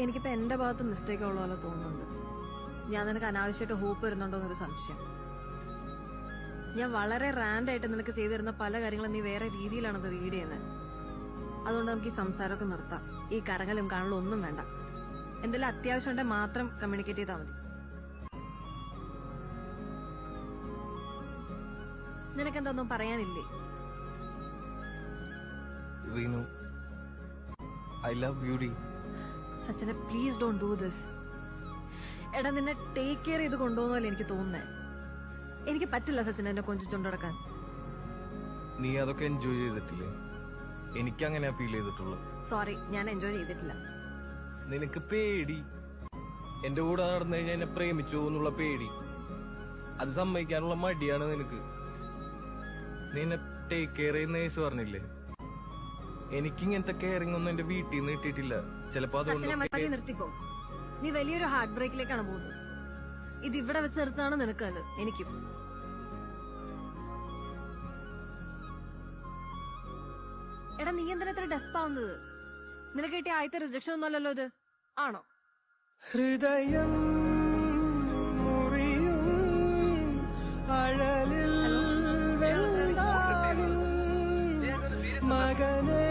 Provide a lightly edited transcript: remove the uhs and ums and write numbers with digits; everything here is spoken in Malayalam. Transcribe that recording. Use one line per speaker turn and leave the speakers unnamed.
എനിക്കിപ്പോ എന്റെ ഭാഗത്ത് മിസ്റ്റേക്ക് ഉള്ള പോലെ തോന്നുന്നുണ്ട്. ഞാൻ നിനക്ക് അനാവശ്യമായിട്ട് ഹോപ്പ് വരുന്നുണ്ടോ എന്നൊരു സംശയം. ഞാൻ വളരെ റാൻഡായിട്ട് നിനക്ക് ചെയ്തിരുന്ന പല കാര്യങ്ങളും നീ വേറെ രീതിയിലാണത് റീഡ് ചെയ്യുന്നത്. അതുകൊണ്ട് നമുക്ക് ഈ സംസാരമൊക്കെ നിർത്താം. ഈ കറങ്ങലും കാണലും ഒന്നും വേണ്ട. എന്തെങ്കിലും അത്യാവശ്യം ഉണ്ടെങ്കിൽ മാത്രം കമ്മ്യൂണിക്കേറ്റ് ചെയ്താൽ മതി. നിനക്കെന്തൊന്നും പറയാനില്ലേ?
റീനു, ഐ ലവ് യു ഡി.
സച്ചിനെ പ്ലീസ് ഡോണ്ട് ഡു ദിസ്. എടാ നിന്നെ ടേക്ക് കെയർ ചെയ്ത് കൊണ്ടുപോകുന്നല്ലേ എനിക്ക് തോന്നുന്നേ. എനിക്ക് പറ്റില്ല സച്ചിൻ എന്നെ കൊഞ്ചിച്ചുകൊണ്ടിടക്കാൻ.
നീ അതൊക്കെ എൻജോയ് ചെയ്തിട്ടില്ലേ? എനിക്കങ്ങനെയാ ഫീൽ ചെയ്തിട്ടുള്ളൂ.
സോറി, ഞാൻ എൻജോയ് ചെയ്തിട്ടില്ല.
നിനക്ക് പേടി, എന്റെ കൂടെ നടന്നു കഴിഞ്ഞാൽ എന്നെ പ്രേമിച്ചു എന്നുള്ള പേടി, അത് സമ്മതിക്കാനുള്ള മടിയാണ് നിനക്ക്. നീ എന്നെ ടേക്ക് കെയർ ചെയ്യുന്ന കേസ് പറഞ്ഞില്ലേ, എനിക്കിങ്ങനത്തെ കെയറിംഗ് ഒന്നും എന്റെ വീട്ടിൽ നിന്ന് കിട്ടിയിട്ടില്ല. ചിലപ്പോ
അതുകൊണ്ട് നിർത്തിക്കോ. നീ വലിയൊരു ഹാർട്ട് ബ്രേക്കിലേക്കാണ് പോകുന്നത്. ഇത് ഇവിടെ വെച്ച് നിർത്താനാണ് നിനക്കത്. എനിക്കും എടാ നീ എന്തിനാ ഇത്ര ഡെസ്പാവുന്നത്? നിനക്ക് കിട്ടിയ ആദ്യത്തെ റിജക്ഷൻ ഒന്നുമല്ലല്ലോ ഇത്, ആണോ?
ഹൃദയം മുറിയും അഴലിൽ വെന്താലും മകനെ